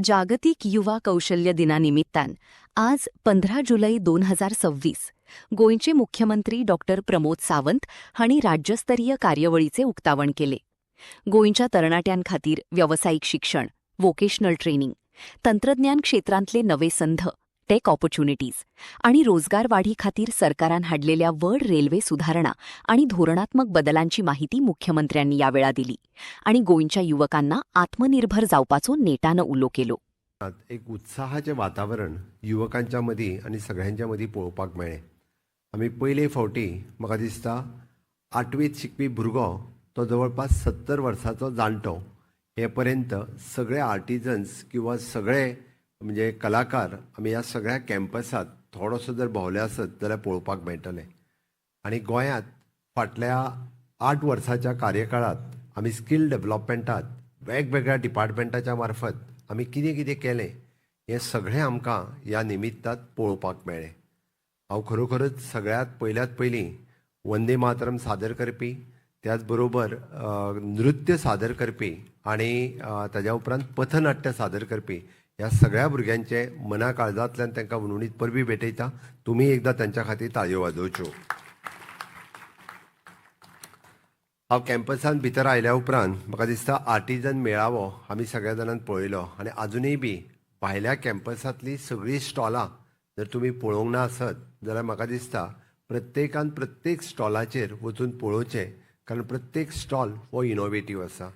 जागतिक युवा कौशल्य दिनानिमित्तान आज 15 जुलै 2026 गोंयचे मुख्यमंत्री डॉक्टर प्रमोद सावंत हांणी राज्यस्तरीय कार्यवळीचे उक्तावण केले. गोंयच्या तरणाट्यांखातीर व्यावसायिक शिक्षण, वोकेशनल ट्रेनिंग, तंत्रज्ञान क्षेत्रांतले नवे संध, टेक ऑपॉर्च्युनिटीज आणि रोजगार वाढी खातीर सरकारान हाडलेल्या व्हड रेल्वे सुधारणा आणि धोरणात्मक बदलांची माहिती मुख्यमंत्र्यांनी यावेळा दिली आणि गोंयच्या युवकांना आत्मनिर्भर जावपाचो नेटानं उलो केलो. एक उत्साहाचे वातावरण युवकांच्या मदीं आनी सगळ्यांच्या मदीं पळोवपाक मेळ्ळें. आमी पयले फावटी म्हाका दिसता 8वीत शिकपी भुरगो तो जवळपास 70 वर्सांचो जाणटो हे पर्यंत सगळे आर्टिजन्स किंवा सगळे म्हणजे कलाकार आमी ह्या सगळ्या कॅम्पसात थोडोसो जर भोंवले आसत जाल्यार पळोवपाक मेळटले. आनी गोंयांत फाटल्या 8 वर्सांच्या कार्यकाळांत आमी स्कील डेव्हलपमेंटांत वेगवेगळ्या डिपार्टमेंटाच्या मार्फत आमी कितें कितें केलें हें सगळें आमकां ह्या निमित्तांत पळोवपाक मेळ्ळें. हांव खरोखरच सगळ्यात पयलीं वंदे मातरम सादर करपी, त्याच बरोबर नृत्य सादर करपी आनी ताज्या उपरांत पथनाट्य सादर करपी ह्या सगळ्या भुरग्यांचे मना काळजांतल्यान तांकां उणीत परबी भेटयता. तुमी एकदां तांच्या खातीर ताळयो वाजोवच्यो. हांव कॅम्पसांत भितर आयल्या उपरांत म्हाका दिसता आर्टिजन मेळावो आमी सगळ्या जाणांनी पळयलो आनी आजुनूय बी भायल्या कॅम्पसांतलीं सगळीं स्टॉलां जर तुमी पळोवंक ना आसत जाल्यार म्हाका दिसता प्रत्येकान प्रत्येक स्टॉलाचेर वचून पळोवचें, कारण प्रत्येक स्टॉल हो इनोवेटीव आसा.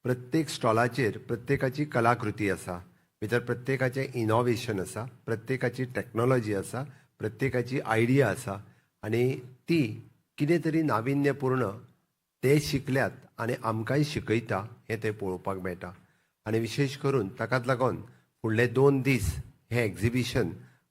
प्रत्येक स्टॉलाचेर प्रत्येकाची कलाकृती आसा, भितर प्रत्येकाचें इनोवेशन आसा, प्रत्येकाची टॅक्नॉलॉजी आसा, प्रत्येकाची आयडिया आसा आनी ती कितें तरी नाविन्यपूर्ण ते शिकल्यात आनी आमकांय शिकयता हें ते पळोवपाक मेळटा. आनी विशेश करून ताकाच लागून फुडले 2 दीस हें एग्जिबिशन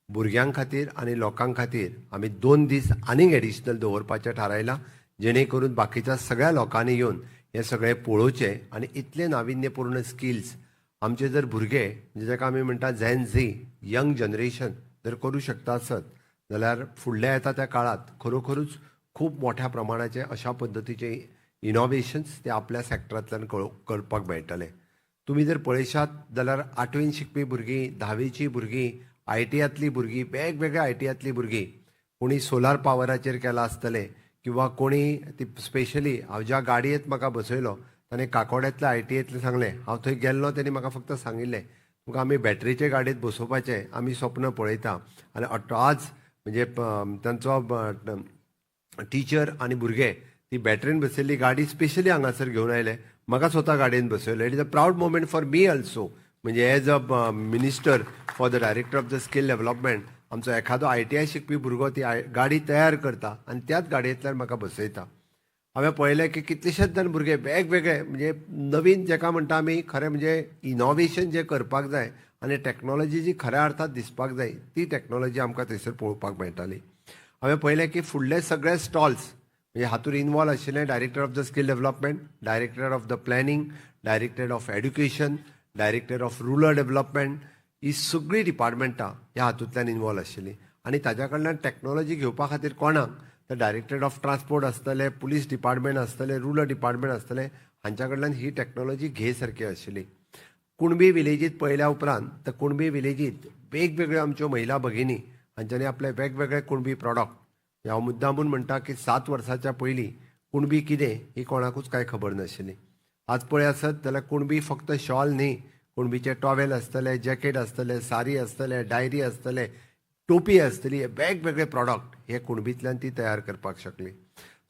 भुरग्यां खातीर आनी लोकां खातीर आमी 2 दीस आनीक एडिशनल दवरपाचें थारायलां, जेणे करून बाकीच्या सगळ्या लोकांनी येवन हें सगळें पळोवचें आनी इतले नाविन्यपूर्ण स्किल्स आमचे जर भुरगे जेका आमी म्हणटा झेन झी यंग जनरेशन जर करूं शकता आसत जाल्यार फुडल्या येता त्या काळात खरोखरूच खूब मोठ्या प्रमाणाचे अशा पद्दतीचे इनोवेशन्स ते आपल्या सॅक्टरांतल्यान करपाक मेळटले. तुमी जर पळयशात जाल्यार 8वीत शिकपी भुरगीं, 10वीची भुरगीं, ITयांतलीं भुरगीं, वेगवेगळ्या ITयांतलीं भुरगीं, कोणी सोलार पावराचेर केलां आसतलें किंवा कोणी ती स्पेशली हांव ज्या गाडयेंत म्हाका बसयलो ताणें काकोड्यांतल्या ITयांतलें सांगलें. हांव थंय गेल्लो तेणी म्हाका फक्त सांगिल्लें तुमकां आमी बॅटरीचे गाडयेंत बसोवपाचें आमी स्वप्न पळयता. आनी आज म्हणजे तांचो टिचर आनी भुरगे ती बॅटरीन बसयल्ली गाडी स्पेशली हांगासर घेवन आयले, म्हाका स्वता गाडयेन बसयलो. It is a proud moment for me also. म्हणजे as a minister for the director of the skill development आमचो एखादो ITI शिकपी भुरगो ती गाडी तयार करता आनी त्याच गाडयेंतल्यान म्हाका बसयता. हांवें पळयलें की कितलेशेच जाण भुरगे वेगवेगळे म्हणजे नवीन जेका म्हणटा आमी खरें म्हणजे इनोवेशन जें करपाक जाय आनी टॅक्नॉलॉजी जी खऱ्या अर्थान दिसपाक जाय ती टॅक्नॉलॉजी आमकां थंयसर पळोवपाक मेळटाली. हांवें पळयलें की फुडले सगळे स्टॉल्स म्हणजे हातूंत इनवॉल्व आशिल्ले director of the skill development, director of the planning, director of education, director of rural development, ही सगळीं डिपार्टमेंटां ह्या हातूंतल्यान इनवॉल्व आशिल्लीं. आनी ताज्या कडल्यान टॅक्नॉलॉजी घेवपा खातीर कोणाक तर डायरेक्टर ऑफ ट्रान्सपोर्ट आसतले, पुलीस डिपार्टमेंट आसतले, रुरल डिपार्टमेंट आसतले, हांच्या कडल्यान ही टॅक्नॉलॉजी घे सारकी आशिल्ली. कुणबी विलेजीत पळयल्या उपरांत तर कुणबी विलेजीत वेगवेगळ्यो आमच्यो महिला भगिनी हांच्यांनी आपले वेगवेगळे कुणबी प्रॉडक्ट, हांव मुद्दामून म्हणटा की 7 वर्सांच्या पयलीं कुणबी कितें ही कोणाकूच कांय खबर नाशिल्ली. आज पळय आसत जाल्यार कुणबी फक्त शॉल न्ही, कुणबीचे टॉवेल आसतले, जॅकेट आसतले, साडी आसतले, डायरी आसतले, टोपी आसतली, हे वेगवेगळे प्रॉडक्ट हे कुणबींतल्यान ती तयार करपाक शकली.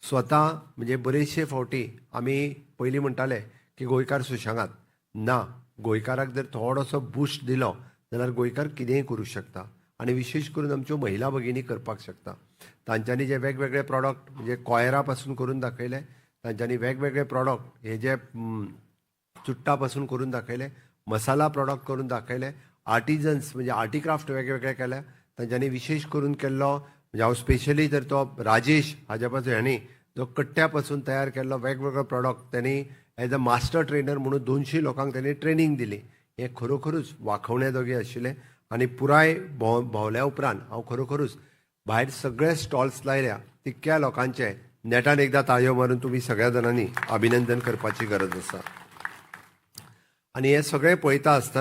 स्वता म्हणजे बरेचशे फावटी आमी पयलीं म्हणटाले की गोंयकार सुशेगाद ना, गोंयकाराक जर थोडोसो बुस्ट दिलो जाल्यार गोंयकार कितेंय करूं शकता आनी विशेश करून आमच्यो महिला भगिनी करपाक शकता. तांच्यांनी जे वेगवेगळे प्रॉडक्ट म्हणजे कॉयरा पासून करून दाखयले, तांच्यांनी वेगवेगळे प्रॉडक्ट हे जे चुट्टा पासून करून दाखयले, मसाला प्रॉडक्ट करून दाखयले, आर्टिजन्स म्हणजे आर्टिक्राफ्ट वेगवेगळे केले. तांच्यांनी विशेष करून केल्लो म्हणजे हांव स्पेशली तर तो राजेश हाज्या पासून हांणी जो कट्ट्या पासून तयार केल्लो वेगवेगळो प्रॉडक्ट त्यांनी एज अ मास्टर ट्रेनर म्हणून 200 लोकांक त्यांनी ट्रेनिंग दिली. हें खरोखरूच वाखवण्याजोगें आशिल्लें. आनी पुराय भोंवल्या उपरांत हांव खरोखरूच भायर सगळे स्टॉल्स लायल्या तितक्या लोकांचे नेटान एकदां ताळयो मारून तुमी सगळ्या जाणांनी अभिनंदन करपाची गरज आसा. आनी हें सगळें पळयता आसतना